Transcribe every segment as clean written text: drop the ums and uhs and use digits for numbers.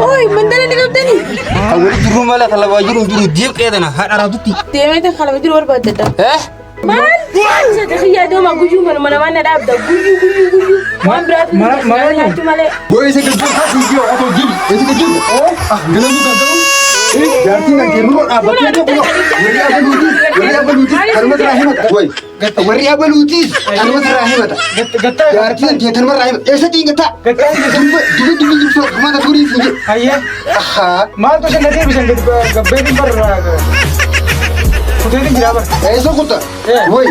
أوي من ده اللي قبضني أول جرو ماله خلا باجرو جرو ديب كده أنا هاد أرادتي تيمتي خلا بدي ور بددا إيه مال ستخيا دوما جوجو من ما ندابدا جوجو ما برات ما boy saya kerja kasih dia atau gini itu kerja gelam tu kan Jarti nak kira apa tu pun wari apa lutis harus rahim boy wari apa lutis harus rahim Jarti nak kira harus rahim ऐसा तीन कथा dulu kemana turi sini ayah mal tu saya nanti bisa gabbein per kutu ini berapa ऐसा कुत्ता boy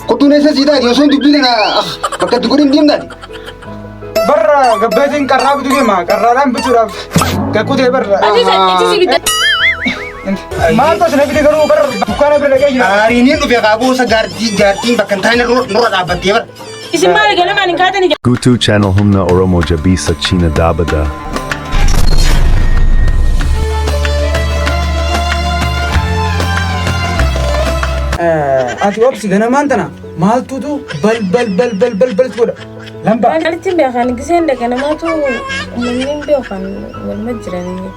kutu ni saya sida dia soal dulu na pakai tukurin diam tadi برا قبيتين كراب تجي ما كراران بتشرب كقولي برا ما توش نبي تقولوا برا بكرة برا كذي hari ini lu biar kabu segarti bahkan tanya nurut apa dia ber isi mal gana maning kata ni Gutu channel humna oromo jabisa china dabada. أتي أبسي جنا ما أنتنا مال تودو بل تقول لمبا أنا تبي أخان كسين ده كنا ما تو منين بيوخان والمجرني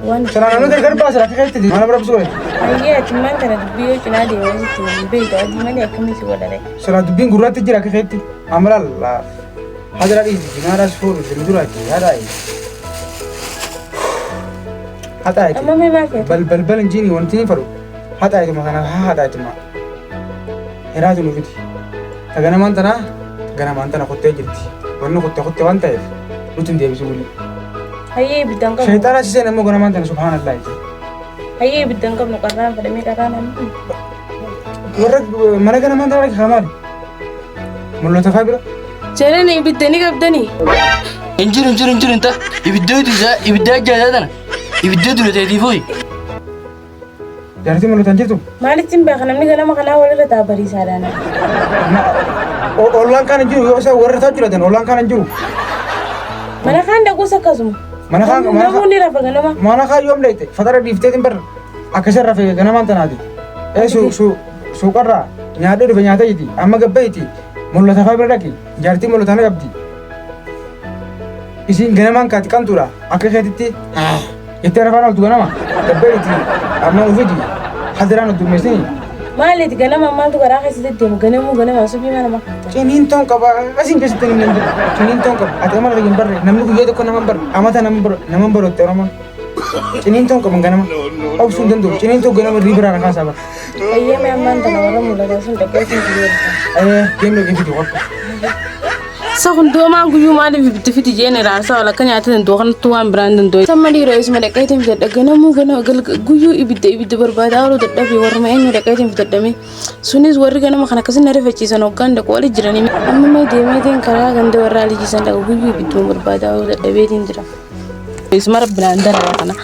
وان سلام أنا تقدر باس رافي خير تدي ما أنا برا بسوي أيه تمان كنا تبيه كنا دي وين تبيه ده دي ما ليه كم يسوى ده سلام تبين غرات تجي رافي خير تدي أمرا لا هذا رأي جنا راس فور جندورا كي هذا أي هذا أي أما ما كده بل إنجيني وانتين فرو هذا أي ما أنا هذا أي ما هراجو نفيدي تجنا ما أنتنا خدت جرتي وإنه خدت وانت إيه نتندي بسولي هي بدنك شيطان أساسا نمو جنا ما أنتنا سبحان الله هي بدنك بنقران فدمي كران ورك مرة جنا ما أنتنا رك خمار ملو تفابرة جرني بدني قبضني injir entah ibidda jalan mana ibidda dulu tadi boy جرتي ملو تنجتو مالك تبي أخان مني كنا ما كنا ولا تابري سارنا أولان كان جرو يوسف ورث تجرا أولان كان جرو mana kan dah kusa kasum mana mau ni rafa kan mana kan yom lete fatara difte timber akasar rafa gana man tanadi su karra nyaade do nyata yiti amma gabbaiti mulla tafabre daki jarti mulla tana gabdi isin gana man kat kantura akakati itte rafa na dugana ma gabbaiti amma ufidi hadrana du mesini malit gana ma tu gara kasi tete gana ma subi mana ma cenin ton kaba asin kesi tenin nandu cenin ton kaba atama lagi barre namnu ku yedo kona mambar amata nambar terama cenin ton kaba gana ma au sundan do cenin ton gana ma ribra na kasa ba ayye me amman ta wara mulla da sun da kai sun biyo gemno gibi wakko sa kun do ma guyu ma da fiti general sa wala kanya ta do kan tuwan brandon do samadi rais ma da kai tin da gana mu gana guyu ibidda barbada ro da dabi war ma enyo da kai tin da me sunis war gana ma kana kasin na refa ci sano ganda ko wali jirani amma mai de mai din kara ganda war rali ci san da guyu ibidda barbada ro da dabe din dira ismar brandar kana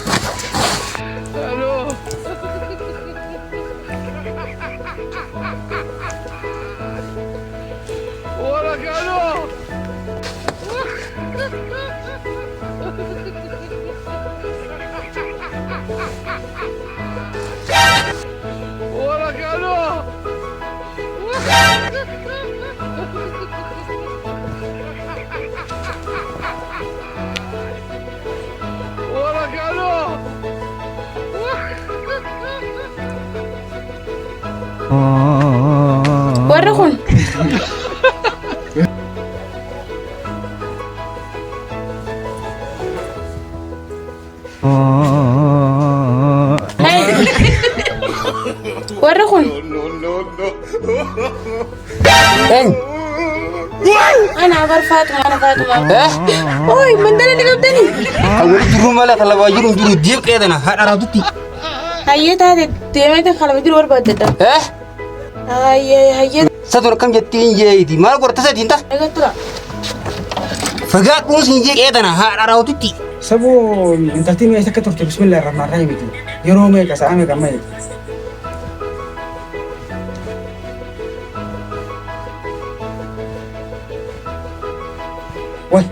ورخون ورخون أنا عبر فاطمة أوي من ده اللي قبضني أول جرو ماله خلا باجرو جرو ديب كده أنا هاد أرادتي هيا تهدي تيمتي خلا بدي ور بددا هيا satu rekam jatin jadi malah gua rasa cinta أيوة ترى fagat pun sinjek ya tanah hak arau tuti sabu intatini ay sakatur bismillahirrahmanirrahim itu yorome kasa ame kamay wai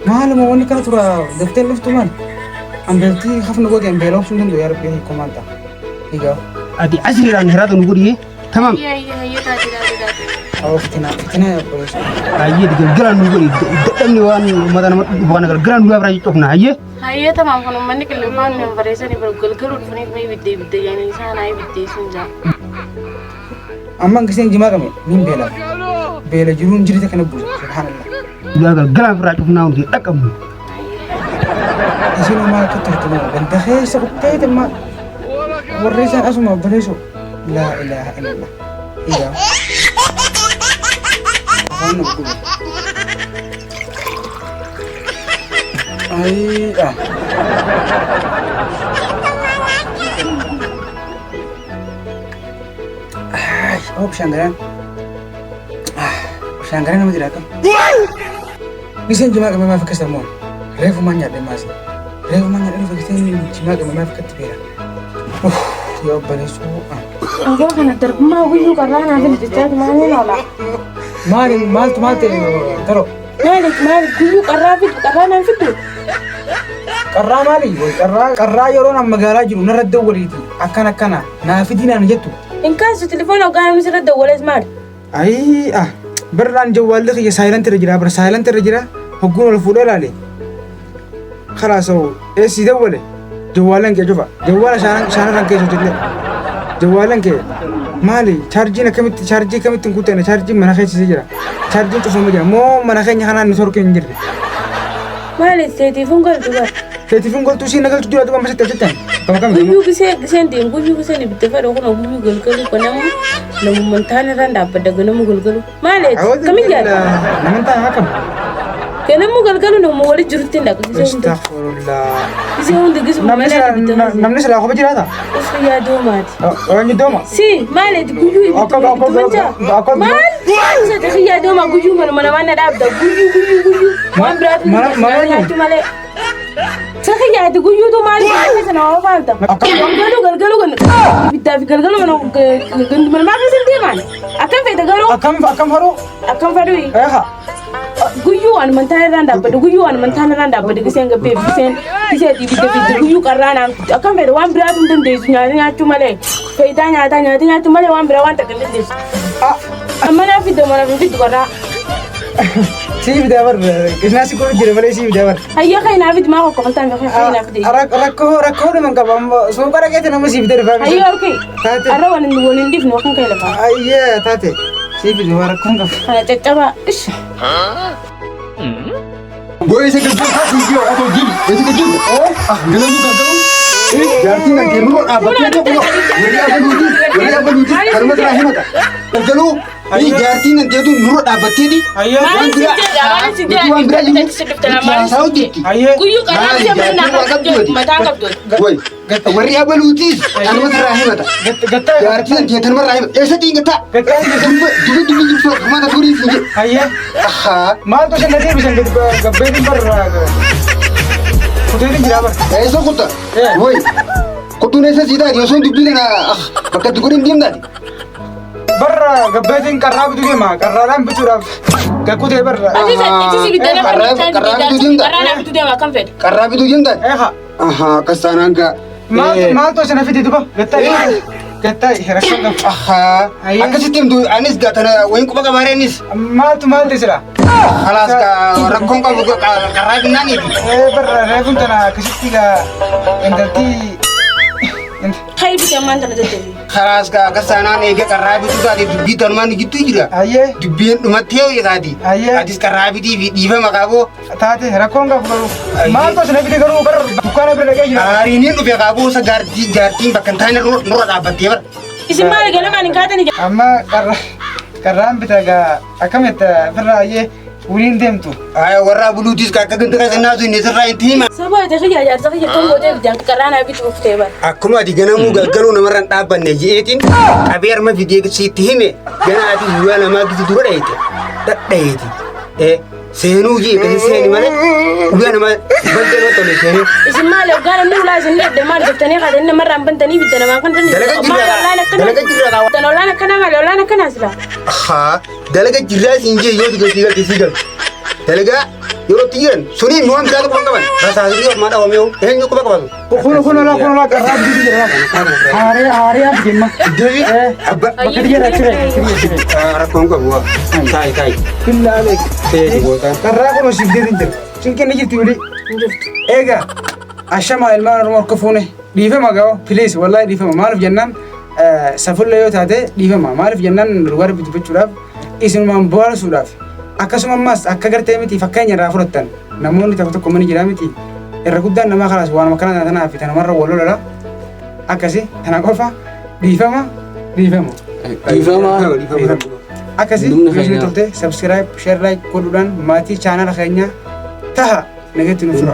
malam mau ni kan tura daftar luftu man ambelti khafna godi ambelo sundan do yarab yahi komanta iga adi asri ran heratu nuguri tamam هيا تهدي أو فتنة يا بوليس. Aye digeran dulu idam ni wan mata nama bukan agar geran dulu berani cok na aye. Haye tamam kono manni kelman ne baresa ni galgalu fani mai bidde yani sana ay bidde sunja. أما كسين جماعة كم مين بيلا جرون جريتك أنا بقول سبحان الله. Dulu agar geran berani cok na undi takam. إيش ما كتر تمام بنتخيل سكتة تمام. وريسان أسمع بليسو. لا إله إلا الله. إيه. أنا بقول. أي Oh pesanggaran nama tidak kan bisa cuma kami maaf kesemua refu manya deh masih refu manya deh fakir cuma kami maaf ketibira ya beres Angga kana terma guyu karana fil titat mane nola. mal taro Malik guyu karana fitu. karra mali boy karra yorona magala jiru naradda wariti akana naafidina najatu In caso telefono kana misra da wala smart. ay بران جوال لك يا سايلنت رجلا بر سايلنت رجلا حقون الفودل عليه خلاص هو ايش يدوله جوالن كي شوفا جوال شان ران كي شوتله جوالن كي مالي تشارجينا كمت كنتنا تشارجي من خيس سجرا تشارجي تفهم جرا مو من خيني خنا نسورك نجر Mali telephone kal tuba. تلفون قلت وشي نقلت دوا دوا مسك تجتن كم Guyu kisen din guyu kisen ni bitafa do kono guyu galgalu kanam namu mantana randa pada ganamu galgalu. Mali kami jala. نمنتا هكم Kanamu galgalu namu wali jurutin dak kisen. استغفر الله Kisen undi gisu mana bitafa. نمنس لا خبر جراتا Ya domat. أوين دوما Si, mali guyu Aku Mal, saya tak ya doma guyu mana dah dah guyu. Wan berat. Mana male. Saya ya tu guyu tu mali sana awal falta. Galgalu kan. Bita galgalu kan mana makan sendiri man. Akan beda galu. أكم هرو Akan fadui. إيه Guyu an mentana randa pada kisen gabe kisen di bita guyu karana akan beda wan berat dan desunya cuma le. Tanya cuma le wan berat tak kena des. Mana fit kora. سيف دابر الناس يقولوا جري ولا سيف دابر Ayah kan nafid mau kau kaltan kau kan nafid. ركو من كبام سو كره كده نمو سيف دابر فاهم Ayah okey. Tati. Arawan walin dif no kan kau lepas. ايه تاتي سيف دابر ركو كف Ana caca ish. Boy saya kerja video atau gini, itu kecil. Gelam bukan tahu. Berarti nak kerja apa kerja punya. Jadi apa luti, karena terakhir mata. Kalau ini berarti nanti itu nurut apa tadi? ايه Guyu kan dia mana mata angkat tu. Boy, wari apa luti, karena terakhir mata. Berarti nanti itu terakhir. Saya tinggal tak. Dulu mana turi sini. ايه Aha. ما تو سندي بسند غبيدي بر كنت جرا بر Eso kota. Boy. Kau necesita Dios un dibli na. Pakai tukurin diam tadi. بر غبيدي كراب دي ما كرارام بتورا ككو دي بر Itu sih bidana karena itu dia makan fed. Karena itu diam tadi. ايه Aha, kesana enggak. ما تو سنفي دي دبا قتاي هرشنا Aha. Ayah. Aku sistem tu Anis gak tanah. Wain ku pakai Anis. ما تسرا Alas ka rakong ka buka karena nani. ايه بر ريفون تنا كشتيغا اندتي Hai bisa mantan tu tadi. Alas ka kesana nih ke karena itu tadi dubi teman gitu juga. ايه Dubi mateo ya tadi. Ayah. Adis karena itu di makabo. تاتي ركونغا بلو ما تو سنفي دي غرو بر دكان بر لگا Hari ini tu biar kabu segarti bahkan tanya nurut apa tiap. Isi mali gala mani kata ni. اما كرام بتاعا اكمت بر ايه ورين دمتو Ay warra bulutis kakak genta ka nazo ni sarra intima. Sabo ta khiya kan gode bidan karana bitu fteba. Akkuma ati gana mu galgalu na maran daban ne jeetin. Abiyar ma video ki sitime. Gana ati yuwa na ma ki duro daite. Daddaiti. Senu ji ka seni male. Uga na ma bagano to le seni. Isi mali gala nu la sin de mar de tani kada ne maran bantani bidana ma kan tani. Dalaga jirra rawa. Tanolana kana mali olana kana sila. Ha, dalaga jirra sinje yo diga sigal. Dalaga yeroo tiyyan suni mi waan biraa qaban qaban rasaasni maadha waamee eenyu quba qabatu kun la qarraa bitii jira haaree abdimma bakka jira chire rakkoon qabu waa taai billaale ta'ee gootaan qarraa kun sibdee din jira cinqin ni jirti wali eega ashama ilmaan oromoo akka fuune dhiifama gaa'o please wallahi dhiifama maaliif jennaan safulla yoo taate dhiifama maaliif jennaan dhugaa dubbachuudhaaf isinumaan bohaarsuudhaaf akkasumas akka gartee miti fakkeenya irraa fudhattan namoonni tokko mana jiraa miti irra guddaan namaa kalaas waanuma kana tanaa fi tanamarra wal lola akkasi tana qofa dhiifama akkasi yoo turte subscribe share like godhuudhaan maatii chaanala keenya taha nagatti nu fura.